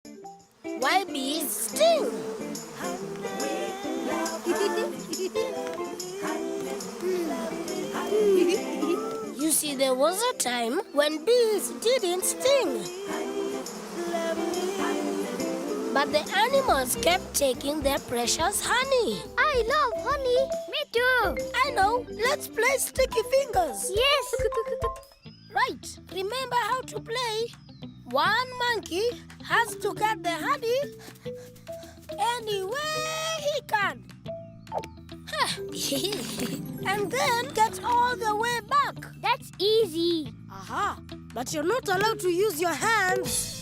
Why bees sting? You see, there was a time when bees didn't sting. But the animals kept taking their precious honey. I love honey. Me too. I know. Let's play sticky fingers. Yes. Right. Remember how to play? One monkey has to get the honey any way he can. And then get all the way back. That's easy. Aha. But you're not allowed to use your hands.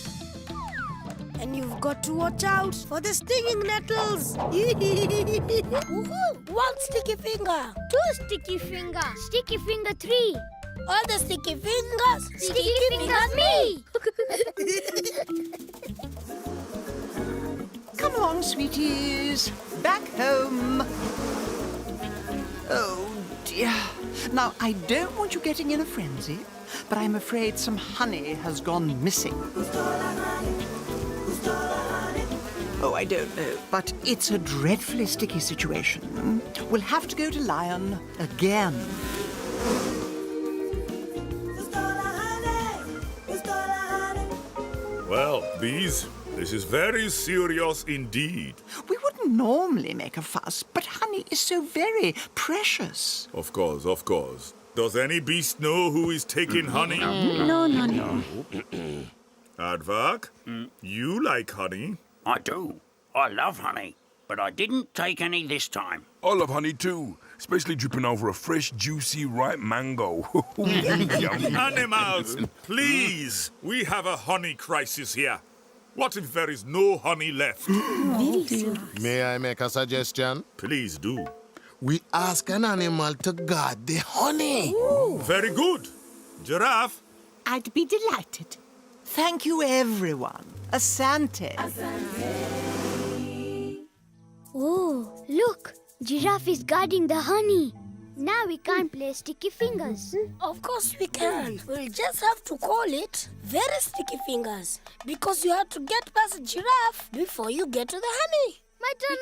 And you've got to watch out for the stinging nettles. Woohoo! One sticky finger. Two sticky finger. Sticky finger 3. All the sticky fingers. Sticky fingers me. Come on, sweeties. Back home. Oh, dear. Now, I don't want you getting in a frenzy, but I'm afraid some honey has gone missing. Oh, I don't know, but it's a dreadfully sticky situation. We'll have to go to Lion again. Well, bees, this is very serious indeed. We wouldn't normally make a fuss, but honey is so very precious. Of course, of course. Does any beast know who is taking honey? No. Aardvark, you like honey. I do. I love honey, but I didn't take any this time. I love honey too, especially dripping over a fresh, juicy, ripe mango. Yum. Animals, please. We have a honey crisis here. What if there is no honey left? May I make a suggestion? Please do. We ask an animal to guard the honey. Very good. Giraffe, I'd be delighted. Thank you, everyone. Asante. Oh, look. Giraffe is guarding the honey. Now we can't play sticky fingers. Of course we can. We'll just have to call it very sticky fingers. Because you have to get past giraffe before you get to the honey. My turn.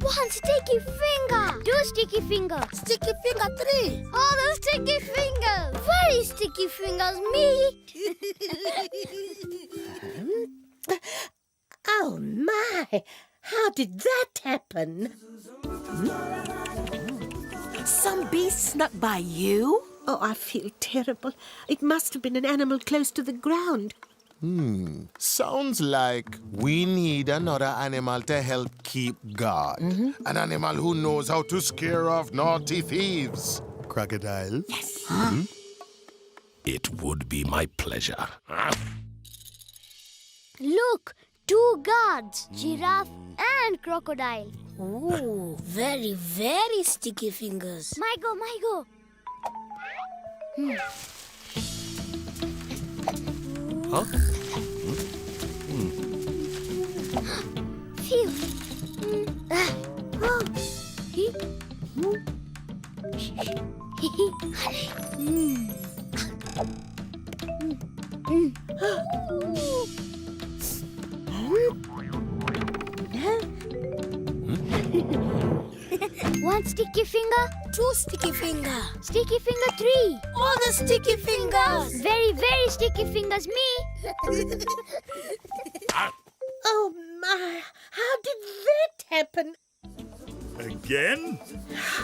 One sticky finger. Two sticky fingers. Sticky finger 3. All the sticky fingers. Very sticky fingers, me. Oh, my! How did that happen? Some beast snuck by you? Oh, I feel terrible. It must have been an animal close to the ground. Sounds like we need another animal to help keep guard. An animal who knows how to scare off naughty thieves. Crocodile? Yes. It would be my pleasure. Look, 2 guards. Giraffe and crocodile. Ooh, very, very sticky fingers. My go. Huh? Phew. One sticky finger. 2 sticky finger. Sticky finger 3. All the sticky fingers. Very, very sticky fingers, me. Oh, my! How did that happen? again?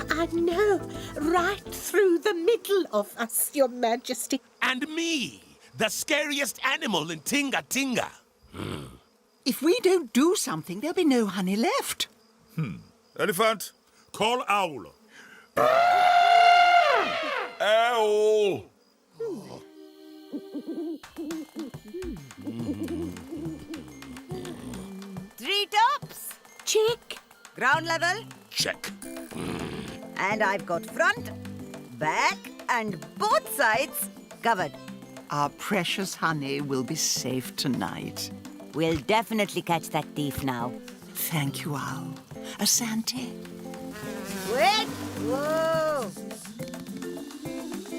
I know. Right through the middle of us, Your Majesty. And me, the scariest animal in Tinga Tinga. If we don't do something, there'll be no honey left. Elephant, call Owl. Owl! Three tops. Check. Ground level. Check. And I've got front, back, and both sides covered. Our precious honey will be safe tonight. We'll definitely catch that thief now. Thank you, Owl. Asante. Wait! Whoa!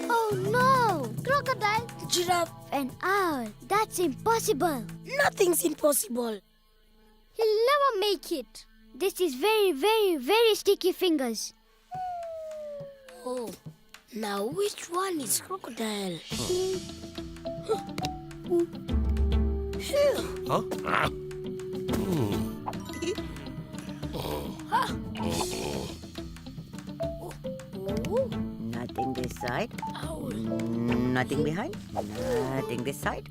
Oh no! Crocodile Giraffe, and owl. That's impossible. nothing's impossible. He'll never make it. This is very, very, very sticky fingers. Oh, now which one is crocodile? Huh? Nothing this side. Owl. Nothing behind. Nothing this side.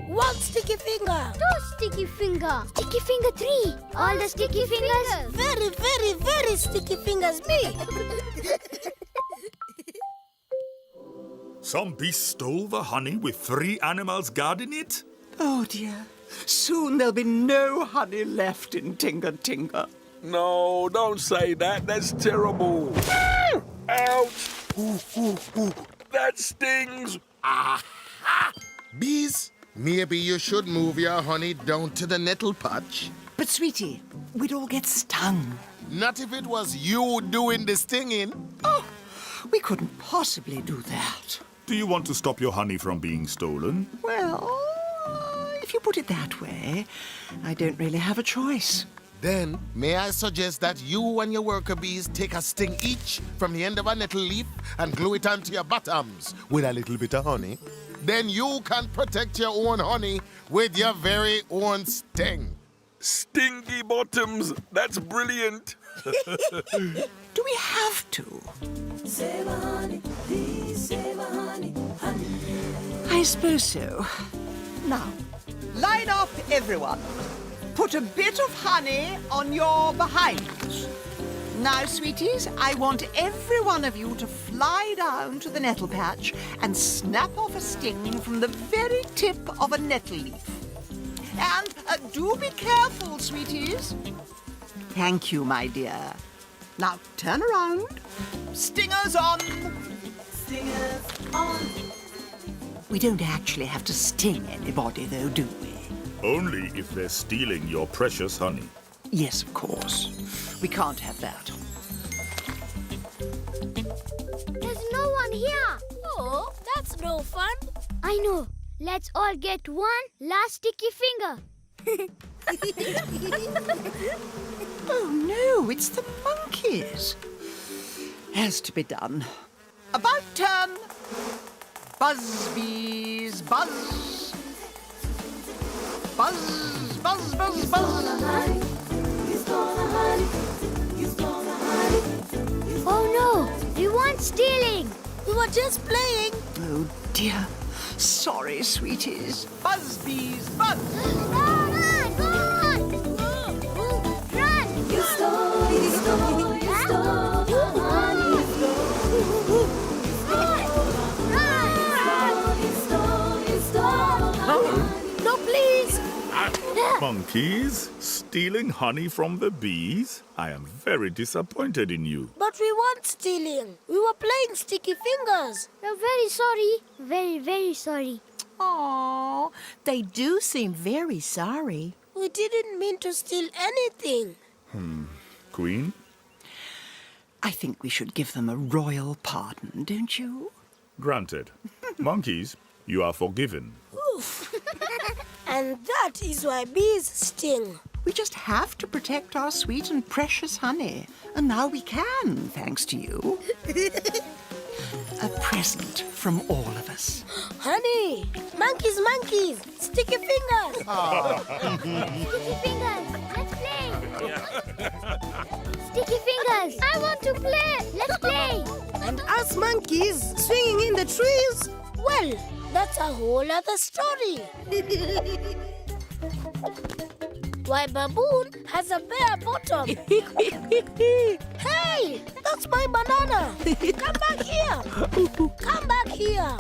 One sticky finger. Two sticky finger. Sticky finger 3. All the sticky fingers. Very, very, very sticky fingers, me. Some beast stole the honey with 3 animals guarding it? Oh, dear. Soon there'll be no honey left in Tinga Tinga. No, don't say that. That's terrible. Ouch! Ooh, ooh, ooh. That stings. Bees, maybe you should move your honey down to the nettle patch. But, sweetie, we'd all get stung. Not if it was you doing the stinging. Oh, we couldn't possibly do that. Do you want to stop your honey from being stolen? Well, if you put it that way, I don't really have a choice. Then, may I suggest that you and your worker bees take a sting each from the end of a nettle leaf and glue it onto your bottoms with a little bit of honey? Then you can protect your own honey with your very own sting. Stinky bottoms. That's brilliant. Do we have to? I suppose so. Now, line up, everyone. Put a bit of honey on your behinds. Now, sweeties, I want every one of you to fly down to the nettle patch and snap off a sting from the very tip of a nettle leaf. And do be careful, sweeties. Thank you, my dear. Now, turn around. Stingers on. Stingers on. We don't actually have to sting anybody, though, do we? Only if they're stealing your precious honey. Yes, of course. We can't have that. There's no one here. Oh, that's no fun. I know. Let's all get one last sticky finger. Oh, no, it's the monkeys. Has to be done. About turn. Buzz, bees, buzz. Buzz, buzz, buzz, buzz. Oh no, we weren't stealing. We were just playing. Oh, dear. Sorry, sweeties. Buzz, bees, buzz. Go on, go on. Run. You stole the honey. No, please. Monkeys stealing honey from the bees? I am very disappointed in you. But we weren't stealing. We were playing sticky fingers. We're very sorry. Very, very sorry. Oh, they do seem very sorry. We didn't mean to steal anything. Queen? I think we should give them a royal pardon, don't you? Granted. Monkeys, you are forgiven. Oof. And that is why bees sting. We just have to protect our sweet and precious honey. And now we can, thanks to you. A present from all of us. Honey, monkeys, monkeys, sticky fingers. Sticky fingers. Let's play. Sticky fingers. I want to play. Let's play. And us monkeys swinging in the trees? Well, that's a whole other story. Why, Baboon has a bare bottom. Hey, that's my banana. Come back here. Come back here.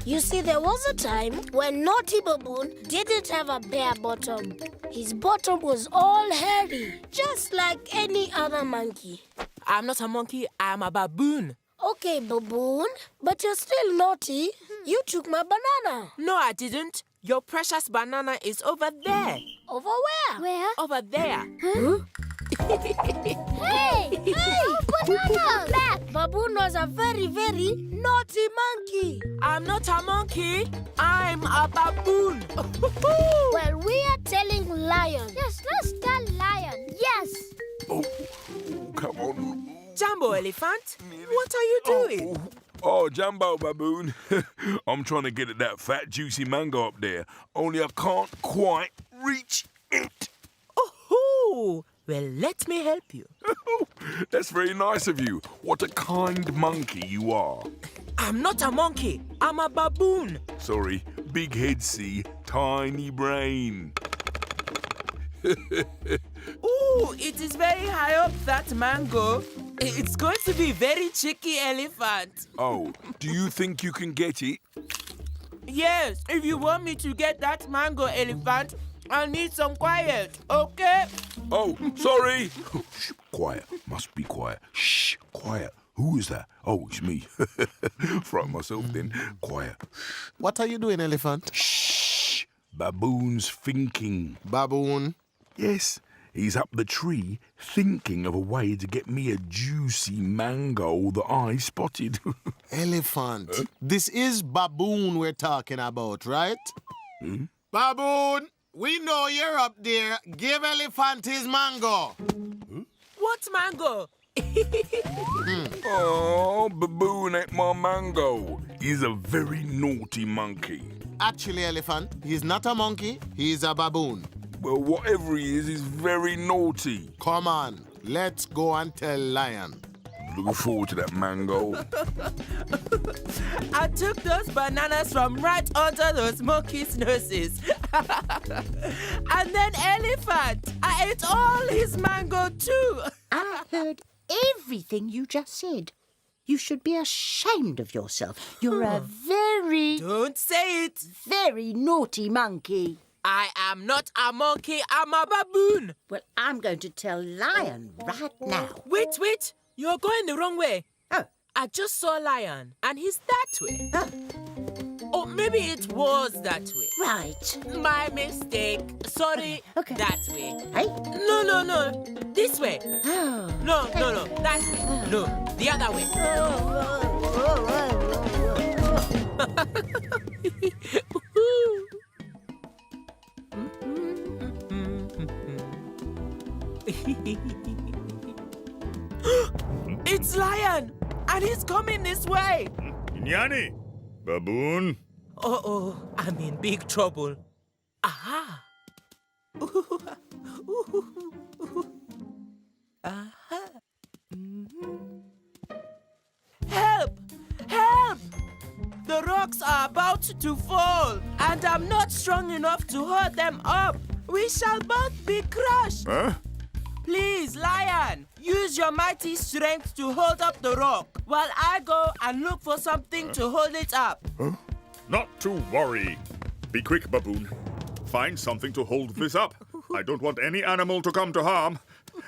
You see, there was a time when naughty Baboon didn't have a bare bottom. His bottom was all hairy, just like any other monkey. I'm not a monkey, I'm a baboon. Okay, Baboon, but you're still naughty. You took my banana. No, I didn't. Your precious banana is over there. Over where? Where? Over there. Hey! Banana! Back! Baboon was a very, very naughty monkey. I'm not a monkey, I'm a baboon. Well, we are telling Lion. Yes, let's tell Lion. Yes. Oh, come on. Jumbo Elephant, what are you doing? Oh, Jumbo Baboon. I'm trying to get at that fat, juicy mango up there, only I can't quite reach it. Oh, well, let me help you. That's very nice of you. What a kind monkey you are. I'm not a monkey, I'm a baboon. Sorry, big head, see, tiny brain. Ooh, it is very high up, that mango. It's going to be very tricky, Elephant. Oh, do you think you can get it? Yes, if you want me to get that mango, Elephant, I need some quiet, okay? Oh, sorry. Shh, quiet. Must be quiet. Shh, quiet. Who is that? Oh, it's me. Frighten myself then. Quiet. What are you doing, Elephant? Shh. Baboon's thinking. Baboon? Yes, he's up the tree thinking of a way to get me a juicy mango that I spotted. Elephant. This is Baboon we're talking about, right? Baboon, we know you're up there. Give Elephant his mango. What mango? Oh, Baboon ate my mango. He's a very naughty monkey. Actually, Elephant, he's not a monkey. He's a baboon. Well, whatever he is, he's very naughty. Come on, let's go and tell Lion. Looking forward to that mango. I took those bananas from right under those monkeys' noses. And then Elephant, I ate all his mango too. I heard everything you just said. You should be ashamed of yourself. You're a very, Don't say it. very naughty monkey. I am not a monkey, I'm a baboon. Well, I'm going to tell Lion right now. Wait, you're going the wrong way. Oh. I just saw Lion, and he's that way. Or maybe it was that way. Right. My mistake. Sorry, Okay. that way. Hey? No, this way. Oh. No, that way. No, the other way. It's Lion, and he's coming this way. Nyani, Baboon. Uh-oh, I'm in big trouble. Aha! Aha! Help! Help! The rocks are about to fall, and I'm not strong enough to hold them up. We shall both be crushed. Huh? Please, Lion, use your mighty strength to hold up the rock while I go and look for something to hold it up. Not to worry. Be quick, Baboon. Find something to hold this up. I don't want any animal to come to harm,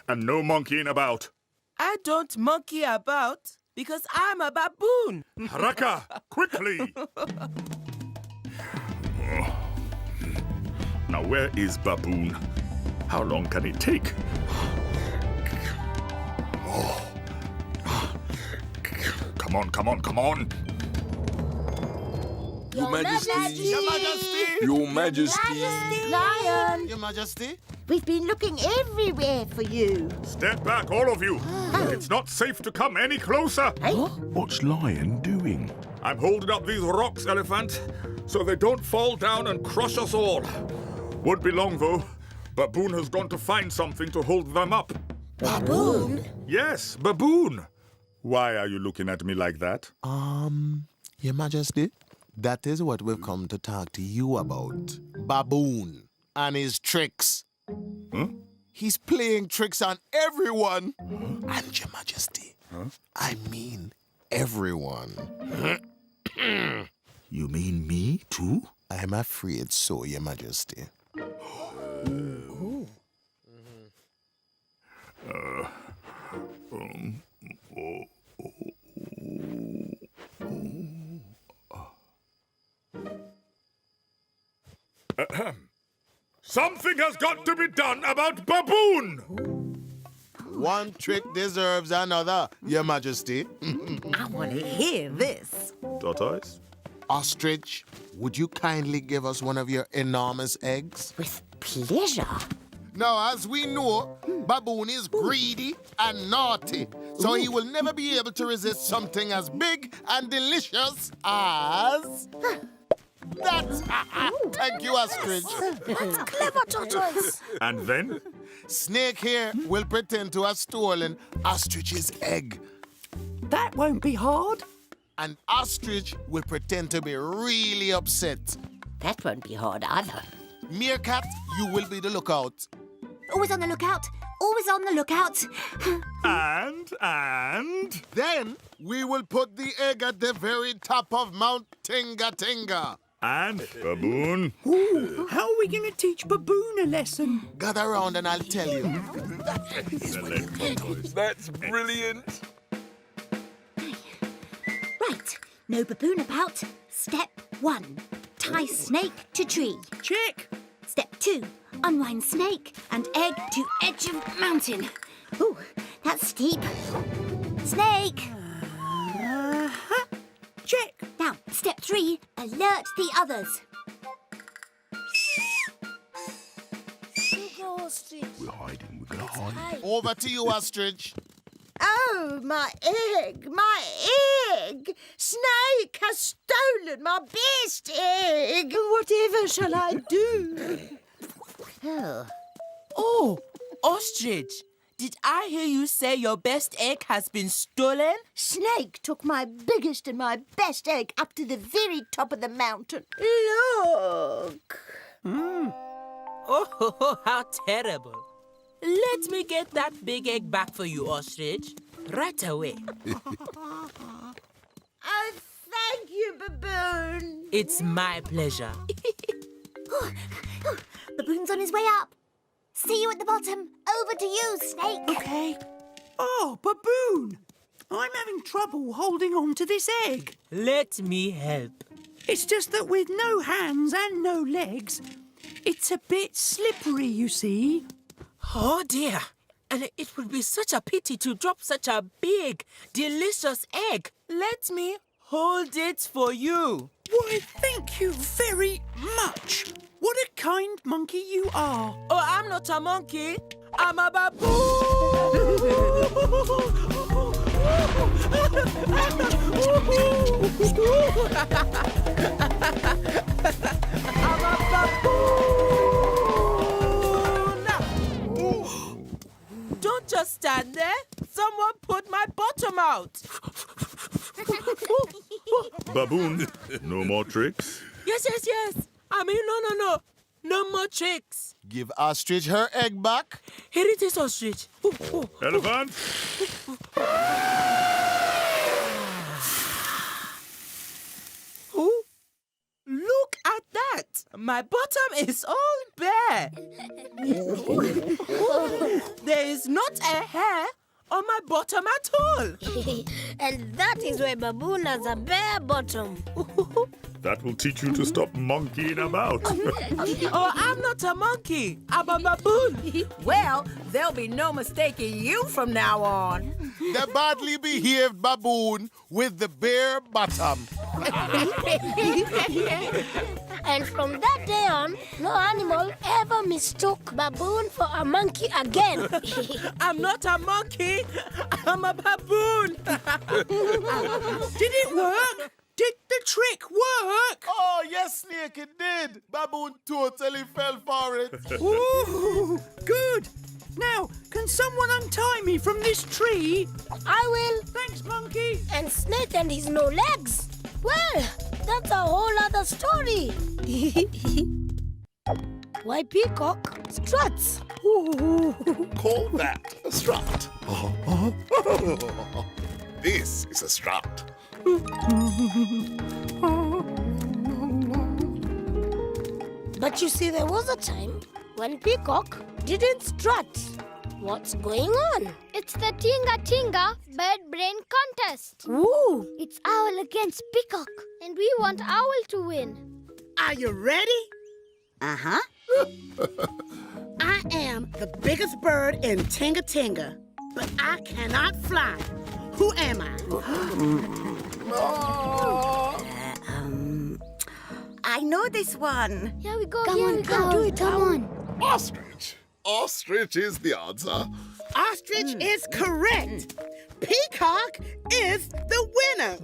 and no monkeying about. I don't monkey about because I'm a baboon. Haraka, quickly! Now, where is Baboon? How long can it take? Come on. Your Majesty. Your Majesty. Your Majesty. Lion, Your Majesty. we've been looking everywhere for you. Step back, all of you. It's not safe to come any closer. Hey? What's Lion doing? I'm holding up these rocks, Elephant, so they don't fall down and crush us all. Won't be long, though. Baboon has gone to find something to hold them up. Baboon? Yes, Baboon. Why are you looking at me like that? Your Majesty, That is what we've come to talk to you about. Baboon and his tricks. Huh? He's playing tricks on everyone. And Your Majesty, I mean everyone. You mean me too? I'm afraid so, Your Majesty. Something has got to be done about Baboon! One trick deserves another, Your Majesty. I want to hear this. Tortoise? Ostrich, would you kindly give us one of your enormous eggs? With pleasure. Now, as we know, Baboon is greedy and naughty, so he will never be able to resist something as big and delicious as... That's... Thank you, Ostrich. That's clever, Tortoise. And then? Snake here will pretend to have stolen Ostrich's egg. That won't be hard. And Ostrich will pretend to be really upset. That won't be hard either. Meerkat, you will be the lookout. Always on the lookout. Always on the lookout. And? Then we will put the egg at the very top of Mount Tinga Tinga. And Baboon? Ooh, how are we going to teach Baboon a lesson? Gather around and I'll tell you. That's brilliant. Right. No baboon about. Step 1. Tie snake to tree. Check. Step 2. Unwind snake and egg to edge of mountain. Ooh, that's steep. Snake. Check. Now, step 3. Alert the others. Go, Ostrich. We're hiding. We're gonna hide. Over to you, Ostrich. Oh, my egg, my egg! Snake has stolen my best egg! Whatever shall I do? Oh, Ostrich, did I hear you say your best egg has been stolen? Snake took my biggest and my best egg up to the very top of the mountain. Look! Oh, how terrible. Let me get that big egg back for you, Ostrich. Right away. Oh, thank you, Baboon. It's my pleasure. Baboon's on his way up. See you at the bottom. Over to you, Snake. Okay. Oh, Baboon! I'm having trouble holding on to this egg. Let me help. It's just that with no hands and no legs, it's a bit slippery, you see. Oh, dear. And it would be such a pity to drop such a big, delicious egg. Let me hold it for you. Why, thank you very much. What a kind monkey you are. Oh, I'm not a monkey. I'm a baboon. I'm a baboon. Don't just stand there. Someone put my bottom out. Baboon, no more tricks? Yes. I mean, no. No more tricks. Give Ostrich her egg back. Here it is, Ostrich. Elephant? Look at that. My bottom is all bare. There is not a hair on my bottom at all. And that is why Baboon has a bare bottom. That will teach you to stop monkeying about. Oh, I'm not a monkey. I'm a baboon. Well, there'll be no mistaking you from now on. The badly behaved baboon with the bare bottom. And from that day on, no animal ever mistook Baboon for a monkey again. I'm not a monkey. I'm a baboon. Did it work? Did the trick work? Oh, yes, Snake, it did. Baboon totally fell for it. Ooh, good. Now, can someone untie me from this tree? I will. Thanks, monkey. And Snake and his no legs. Well, that's a whole other story. Why Peacock struts. Call that a strut. This is a strut. But you see, there was a time when Peacock didn't strut. What's going on? It's the Tinga Tinga Bird Brain Contest. Ooh! It's Owl against Peacock, and we want Owl to win. Are you ready? Uh-huh. I am the biggest bird in Tinga Tinga, but I cannot fly. Who am I? I know this one. Here we go, Come on, do it, come on. Ostrich. Ostrich is the answer. Ostrich is correct. Peacock is the winner.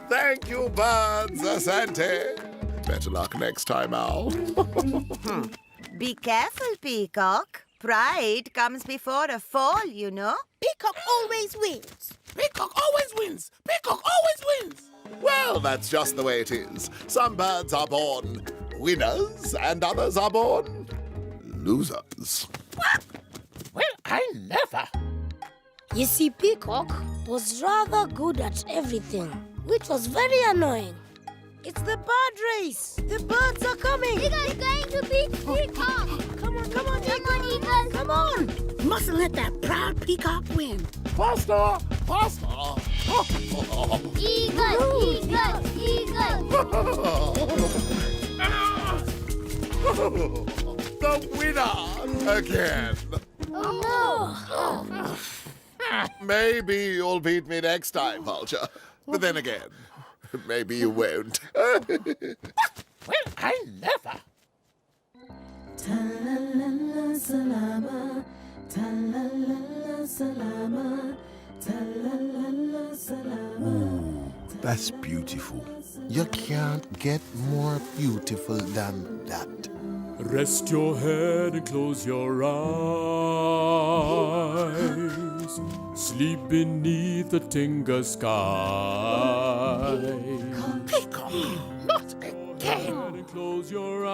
Thank you, birds, Asante. Better luck next time, Owl. Be careful, Peacock. Pride comes before a fall, you know. Peacock always wins. Peacock always wins. Peacock always wins. Well, that's just the way it is. Some birds are born winners and others are born losers. Well, I never. You see, Peacock was rather good at everything, which was very annoying. It's the bird race. The birds are coming. Eagle's going to beat Peacock. Come on, Come on, Eagle. come on. Mustn't let that proud Peacock win. Faster! Faster! Eagle, Eagle, Eagle. The winner again. Oh, no. Maybe you'll beat me next time, Vulture. But then again, maybe you won't. Well, I never. Ta-la-la-la salama, ta-la-la-la salama, ta-la-la-la salama. That's beautiful. You can't get more beautiful than that. Rest your head and close your eyes. Sleep beneath the Tinga sky. Peacock, not again. And close your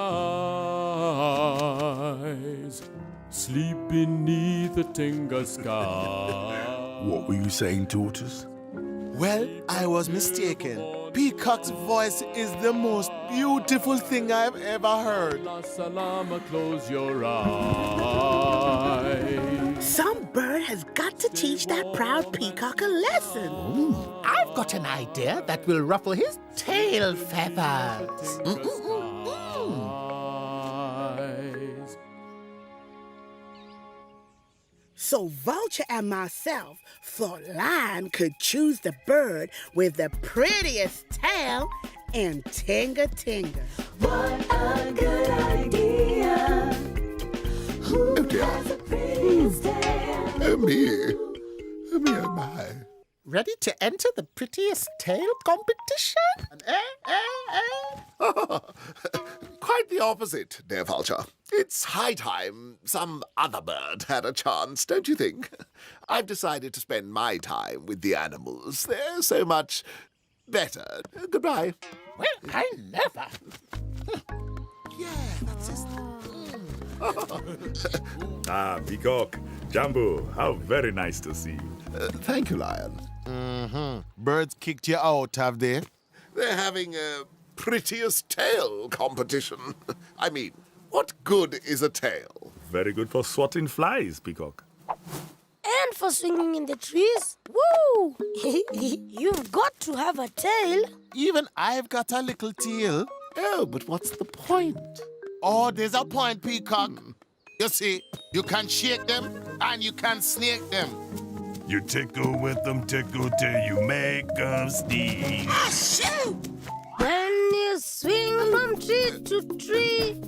eyes. Sleep beneath the Tinga sky. What were you saying, Tortoise? Well, I was mistaken. Peacock's voice is the most beautiful thing I've ever heard. Salama, close your eyes. Some bird has got to teach that proud Peacock a lesson. I've got an idea that will ruffle his tail feathers. So Vulture and myself thought Lion could choose the bird with the prettiest tail in Tinga Tinga. What a good idea. Who has the prettiest tail? Oh, me. Oh, me, oh, my. Ready to enter the prettiest tail competition? Quite the opposite, dear Vulture. It's high time some other bird had a chance, don't you think? I've decided to spend my time with the animals. They're so much better. Goodbye. Well, I never. Yeah, that's his. Peacock. Jumbo, how very nice to see you. Thank you, Lion. Birds kicked you out, have they? They're having a prettiest tail competition. I mean, what good is a tail? Very good for swatting flies, Peacock. And for swinging in the trees. Woo! You've got to have a tail. Even I've got a little tail. Oh, but what's the point? Oh, there's a point, Peacock. You see, you can shake them and you can snake them. You tickle with them, tickle till you make them sneeze. When you swing from tree to tree,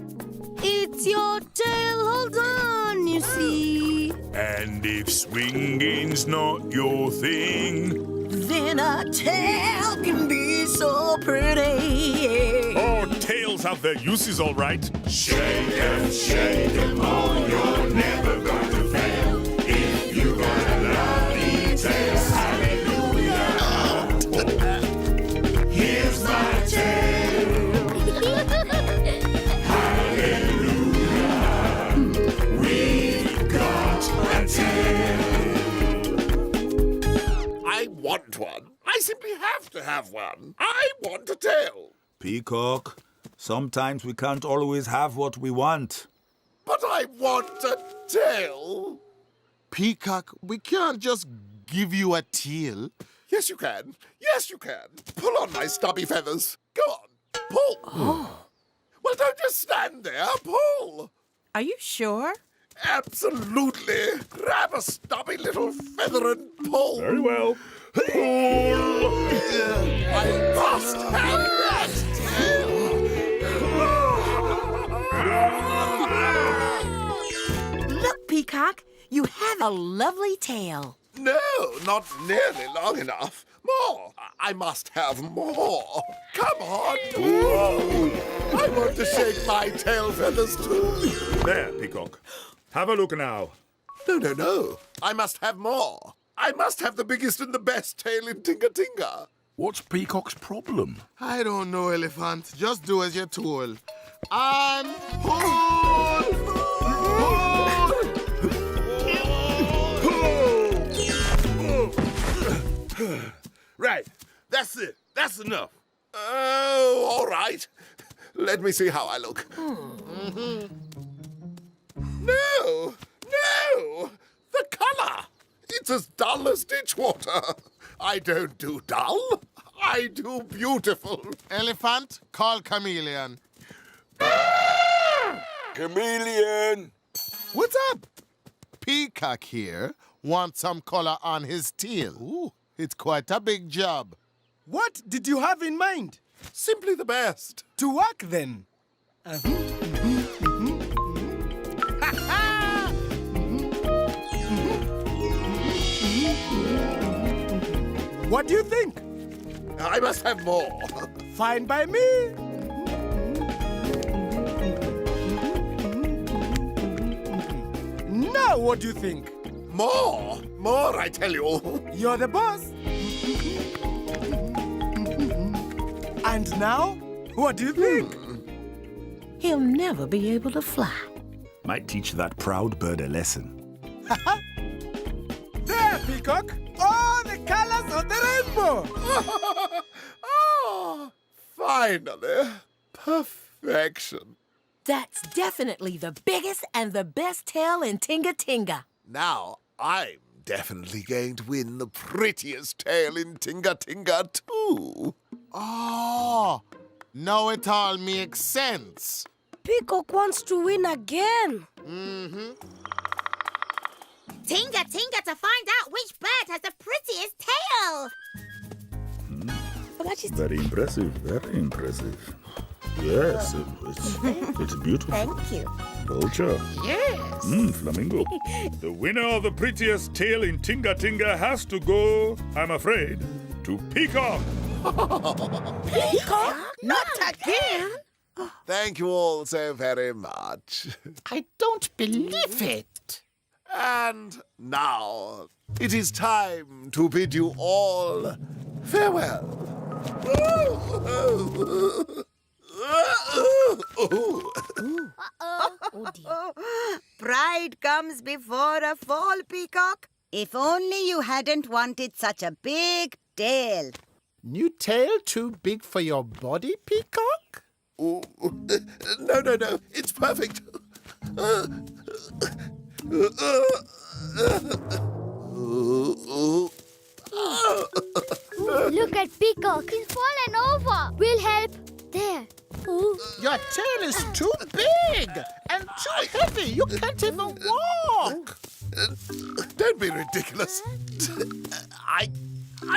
it's your tail, hold on, you see. And if swinging's not your thing, Then a tail can be so pretty. Oh, tails have their uses, all right. shake 'em, oh, you're never going to fail. If you got a lovely tail, hallelujah. simply have to have one. I want a tail. Peacock, sometimes we can't always have what we want. But I want a tail. Peacock, we can't just give you a tail. Yes, you can. Yes, you can. Pull on my stubby feathers. Go on. Pull. Oh. Well, don't just stand there. Pull. Are you sure? Absolutely. Grab a stubby little feather and pull. Very well. Pull. I must have that tail. Look, Peacock, you have a lovely tail. No, not nearly long enough. More. I must have more. Come on. Whoa. I want to shake my tail feathers too. There, Peacock. Have a look now. No. I must have more. I must have the biggest and the best tail in Tinga Tinga. What's Peacock's problem? I don't know, Elephant. Just do as you're told. And pull! Right, that's it. That's enough. Oh, all right. Let me see how I look. No! The colour! It's as dull as ditch water. I don't do dull. I do beautiful. Elephant, call Chameleon. Chameleon! What's up? Peacock here wants some color on his tail. Ooh, it's quite a big job. What did you have in mind? Simply the best. To work, then. What do you think? I must have more. Fine by me. Now, what do you think? More, I tell you. You're the boss. And now, what do you think? He'll never be able to fly. Might teach that proud bird a lesson. There, Peacock! All the colors of the rainbow! Oh, finally. Perfection. That's definitely the biggest and the best tail in Tinga Tinga. Now, I'm definitely going to win the prettiest tail in Tinga Tinga too. Oh, now it all makes sense. Peacock wants to win again. Tinga Tinga to find out which bird has the prettiest tail. Very impressive, very impressive. Yes, it's beautiful. Thank you. Vulture. Yes. Flamingo. The winner of the prettiest tail in Tinga Tinga has to go, I'm afraid, to Peacock. Peacock? Not again! Thank you all so very much. I don't believe it. And now, it is time to bid you all farewell. Pride comes before a fall, Peacock. If only you hadn't wanted such a big tail. New tail too big for your body, Peacock? No. It's perfect. Look at Peacock. He's fallen over. We'll help. There. Your tail is too big and too heavy. You can't even walk. Don't be ridiculous. I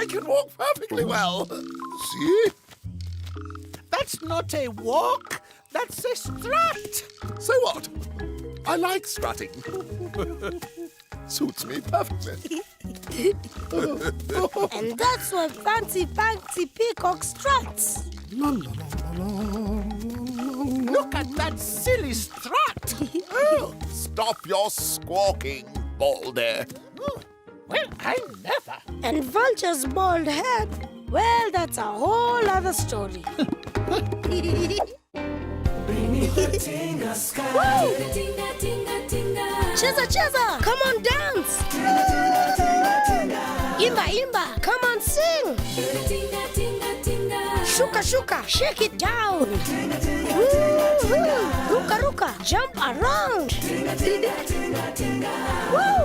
can walk perfectly well. See? That's not a walk. That's a strut. So what? I like strutting. Suits me perfectly. And that's why Fancy Peacock struts. Look at that silly strut. Stop your squawking, Baldy. Well, I never. And Vulture's bald head, well, that's a whole other story. Bring me the Tinga sky. Tinga, tinga, tinga. Cheza, come on, dance. Tinga, tinga, tinga. Imba, come on, sing. Shuka, shuka, shake it down. Woo-hoo. Ruka, ruka, jump around. Woo!